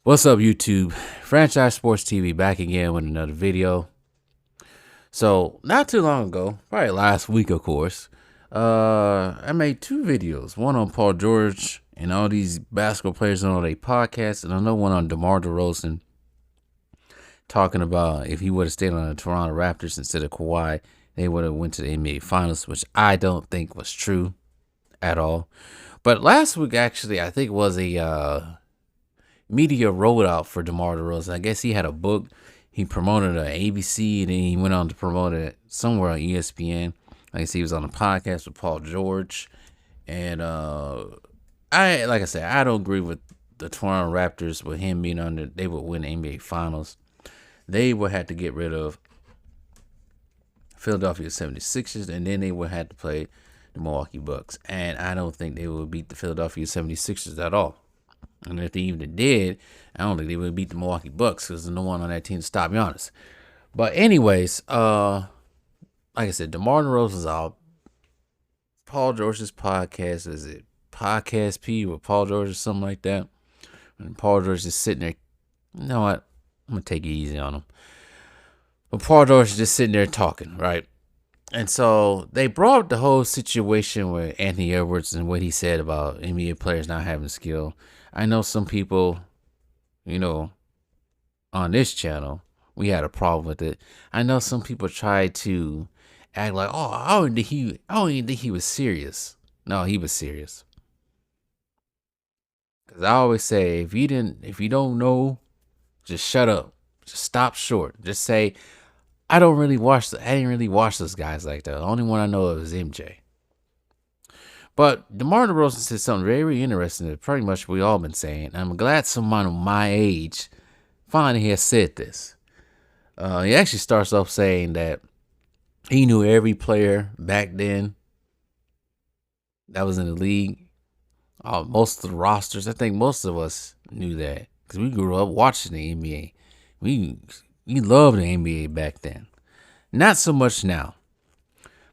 What's up, YouTube? Franchise Sports TV back again with another video. So, not too long ago, probably last week, of course, I made two videos. One on Paul George and all these basketball players on their podcast, and another one on Demar Derozan talking about if he would have stayed on the Toronto Raptors instead of Kawhi, they would have went to the NBA Finals, which I don't think was true at all. But last week, actually, I think was a media rollout for DeMar DeRozan. I guess he had a book. He promoted it on ABC, and then he went on to promote it somewhere on ESPN. Like I said, he was on a podcast with Paul George. And like I said, I don't agree with the Toronto Raptors with him being under. They would win the NBA Finals. They would have to get rid of Philadelphia 76ers, and then they would have to play the Milwaukee Bucks. And I don't think they would beat the Philadelphia 76ers at all. And if they even did, I don't think they would beat the Milwaukee Bucks because there's no one on that team to stop Giannis. But anyways, like I said, DeMar DeRozan's out. Paul George's podcast, is it Podcast P with Paul George or something like that? And Paul George is sitting there. You know what? I'm going to take it easy on him. But Paul George is just sitting there talking, right? And so they brought up the whole situation with Anthony Edwards and what he said about NBA players not having skill. I know some people, on this channel, we had a problem with it. I know some people tried to act like, I don't even think he was serious. No, he was serious. Because I always say, if you don't know, just shut up. Just stop short. Just say, I didn't really watch those guys like that. The only one I know of is MJ. But DeMar DeRozan said something very interesting that pretty much we all been saying. I'm glad someone of my age finally has said this. He actually starts off saying that he knew every player back then that was in the league. Most of the rosters, I think most of us knew that because we grew up watching the NBA. We loved the NBA back then. Not so much now.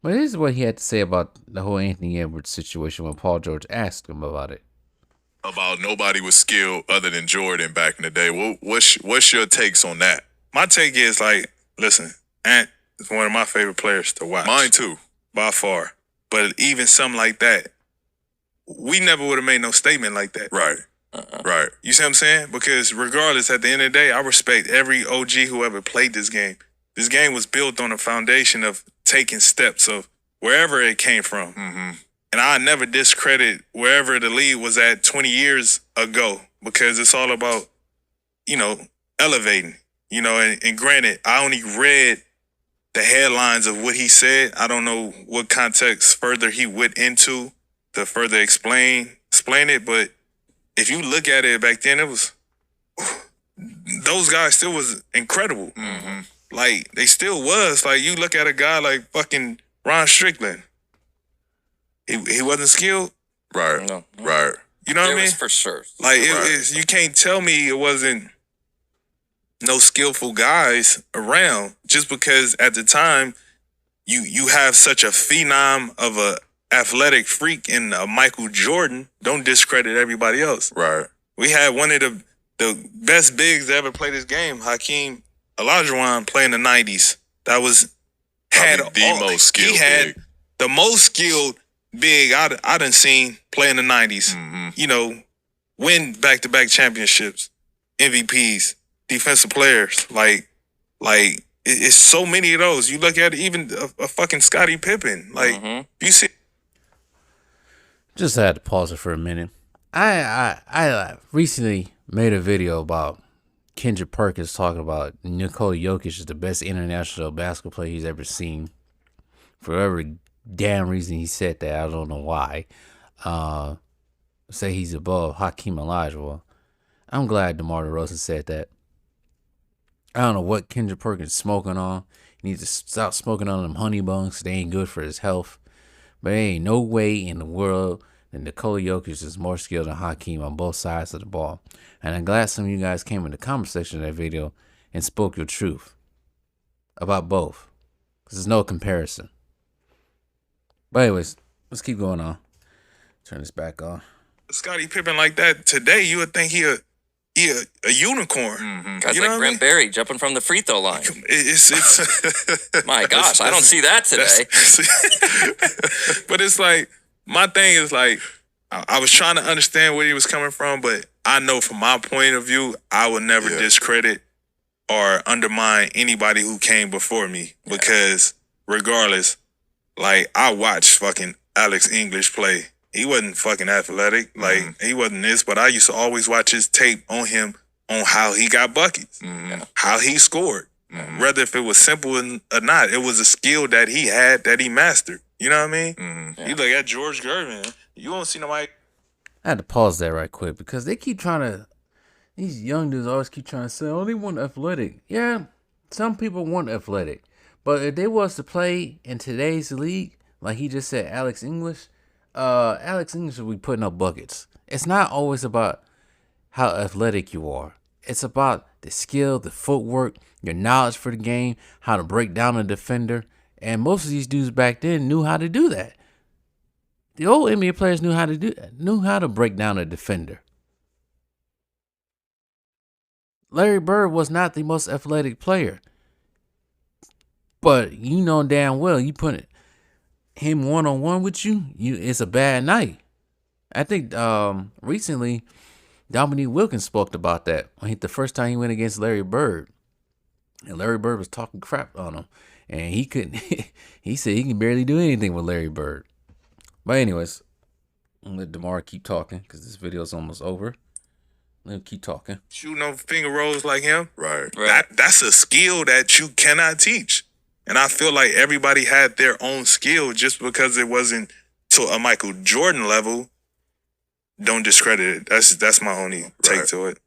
But this is what he had to say about the whole Anthony Edwards situation when Paul George asked him about it. About nobody was skilled other than Jordan back in the day. What's your takes on that? My take is listen, Ant is one of my favorite players to watch. Mine too. By far. But even something like that, we never would have made no statement like that. Right. Right. You see what I'm saying? Because regardless, at the end of the day, I respect every OG who ever played this game. This game was built on a foundation of taking steps of wherever it came from. Mm-hmm. And I never discredit wherever the league was at 20 years ago because it's all about, elevating. And granted, I only read the headlines of what he said. I don't know what context further he went into to further explain it. But if you look at it back then, it was those guys still was incredible. Mm-hmm. Like, they still was. Like, you look at a guy like fucking Ron Strickland. He wasn't skilled. Right. No. Right. You know what I mean? Was for sure. Like, Right. you can't tell me it wasn't no skillful guys around just because at the time you have such a phenom of a athletic freak in Michael Jordan. Don't discredit everybody else. Right. We had one of the best bigs to ever play this game, Hakeem Olajuwon, playing the 90s. That was most skilled. He had big. the most skilled big I done seen play in the 90s. Mm-hmm. Win back-to-back championships, MVPs, defensive players. Like it's so many of those. You look at it, even a fucking Scottie Pippen. Like, you see. Just had to pause it for a minute. I recently made a video about Kendrick Perkins talking about Nikola Jokic is the best international basketball player he's ever seen. For every damn reason he said that, I don't know why. Say he's above Hakeem Olajuwon. I'm glad DeMar DeRozan said that. I don't know what Kendrick Perkins is smoking on. He needs to stop smoking on them honey buns. They ain't good for his health. But there ain't no way in the world that Nikola Jokic is more skilled than Hakeem on both sides of the ball. And I'm glad some of you guys came in the comment section of that video and spoke your truth about both. Because there's no comparison. But anyways, let's keep going on. Turn this back on. Scottie Pippen like that today, you would think a unicorn. Mm-hmm. Guys You know like what I Brent mean? Berry jumping from the free throw line. It's My gosh, I don't see that today. But it's like, my thing is like, I was trying to understand where he was coming from, but I know from my point of view, I would never discredit or undermine anybody who came before me, because regardless, like, I watched fucking Alex English play. He wasn't fucking athletic. Like, he wasn't this, but I used to always watch his tape on him on how he got buckets, how he scored. Whether if it was simple or not, it was a skill that he had that he mastered. You know what I mean? You look at George Gervin, you don't see nobody. I had to pause that right quick because they keep trying to, these young dudes always keep trying to say, oh, they want athletic. Yeah, some people want athletic. But if they was to play in today's league, like he just said, Alex English will be putting up buckets. It's not always about how athletic you are. It's about the skill, the footwork, your knowledge for the game, how to break down a defender. And most of these dudes back then knew how to do that. The old NBA players knew how to break down a defender. Larry Bird was not the most athletic player. But you know damn well, you put him one-on-one with you, it's a bad night. I think recently Dominique Wilkins spoke about that the first time he went against Larry Bird. And Larry Bird was talking crap on him. And he couldn't, he said he can barely do anything with Larry Bird. But anyways, I'm gonna let Demar keep talking because this video's almost over. Let him keep talking. Shooting no finger rolls like him. Right. That's a skill that you cannot teach. And I feel like everybody had their own skill. Just because it wasn't to a Michael Jordan level, don't discredit it. That's my only take to it.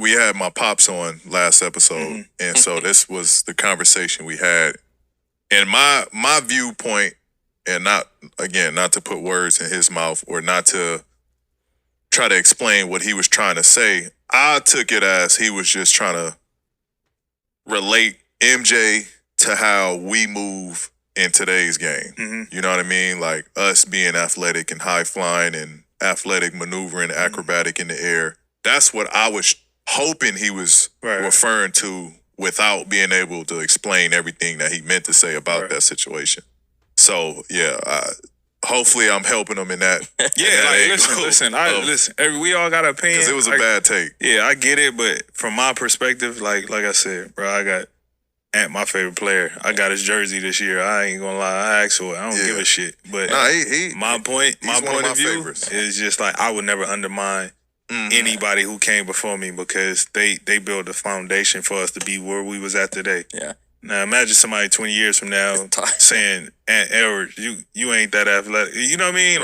We had my pops on last episode, and so this was the conversation we had. And my viewpoint, and not to put words in his mouth or not to try to explain what he was trying to say, I took it as he was just trying to relate MJ to how we move in today's game. You know what I mean? Like us being athletic and high flying and athletic maneuvering, acrobatic in the air. That's what I was hoping he was referring to without being able to explain everything that he meant to say about that situation. So hopefully I'm helping him in that. Listen. We all got an opinion. Because it was a bad take. Yeah, I get it, but from my perspective, like I said, bro, I got Ant, my favorite player. I got his jersey this year. I ain't gonna lie, I asked for it. I don't give a shit. But my point of view is just like, I would never undermine anybody who came before me, because they built a foundation for us to be where we was at today. Yeah. Now imagine somebody 20 years from now saying, Ant Edwards, you ain't that athletic. You know what I mean?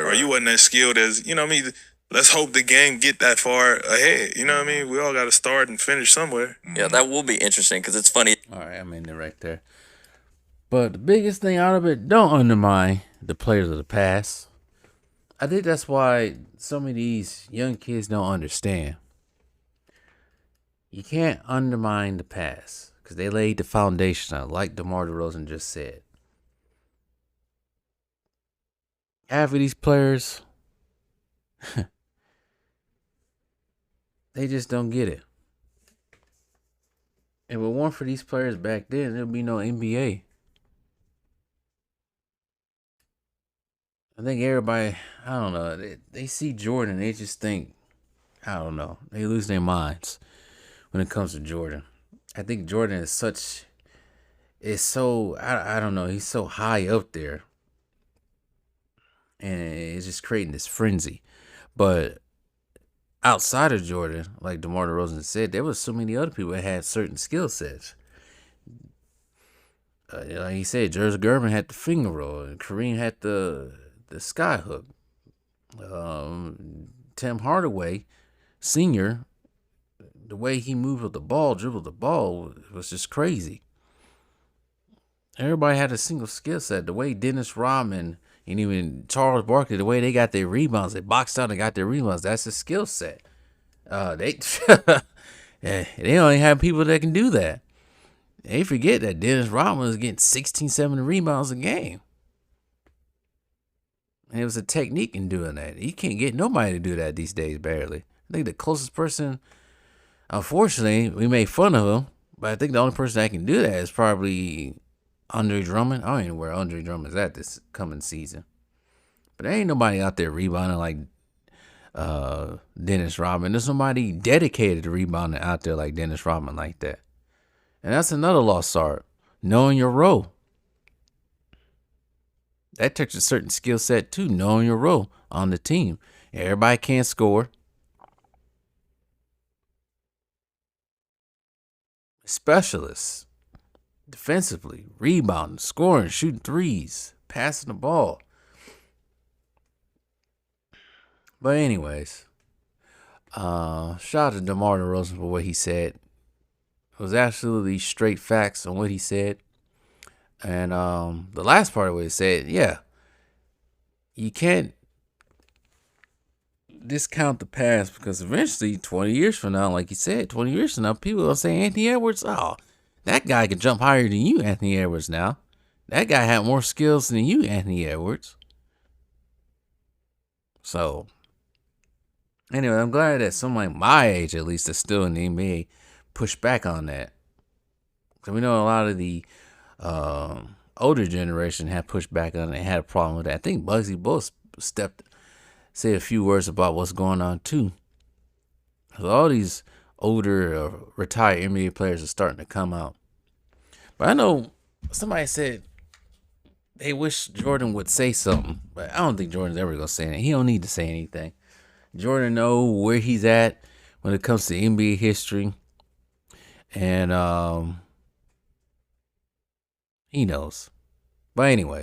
Or you wasn't as skilled as, you know what I mean? Let's hope the game get that far ahead. You know what I mean? We all got to start and finish somewhere. Yeah, that will be interesting because it's funny. All right, I'm in there right there. But the biggest thing out of it, don't undermine the players of the past. I think that's why some of these young kids don't understand. You can't undermine the past because they laid the foundation out, like DeMar DeRozan just said. Half of these players, they just don't get it. If it weren't for these players back then, there'd be no NBA. I think everybody, I don't know, they see Jordan, they just think, I don't know, they lose their minds when it comes to Jordan. I think Jordan is so, I don't know, he's so high up there. And it's just creating this frenzy. But outside of Jordan, like DeMar DeRozan said, there was so many other people that had certain skill sets. Like he said, George Gervin had the finger roll, and Kareem had the sky hook. Tim Hardaway, Sr., the way he moved with the ball, dribbled the ball, was just crazy. Everybody had a single skill set. The way Dennis Rodman and even Charles Barkley, the way they got their rebounds, they boxed out and got their rebounds, that's a skill set. They only have people that can do that. They forget that Dennis Rodman was getting 16, 17 rebounds a game. And it was a technique in doing that. You can't get nobody to do that these days, barely. I think the closest person, unfortunately, we made fun of him, but I think the only person that can do that is probably Andre Drummond. I don't even know where Andre Drummond's at this coming season. But there ain't nobody out there rebounding like Dennis Rodman. There's nobody dedicated to rebounding out there like Dennis Rodman like that. And that's another lost art. Knowing your role. That takes a certain skill set too, knowing your role on the team. Everybody can't score. Specialists. Defensively, rebounding, scoring, shooting threes, passing the ball. But anyways, shout out to Demar Derozan for what he said. It was absolutely straight facts on what he said. And the last part of what he said, yeah, you can't discount the past because eventually, 20 years from now, like you said, 20 years from now, people will say Anthony Edwards, oh, that guy can jump higher than you, Anthony Edwards, now. That guy had more skills than you, Anthony Edwards. So, anyway, I'm glad that somebody my age, at least, that's still in the NBA, pushed back on that. Because we know a lot of the older generation had pushed back on it and had a problem with that. I think Bugsy both said a few words about what's going on, too. So all these older retired NBA players are starting to come out. But I know somebody said they wish Jordan would say something, but I don't think Jordan's ever going to say anything. He don't need to say anything. Jordan knows where he's at when it comes to NBA history. And he knows. But anyways.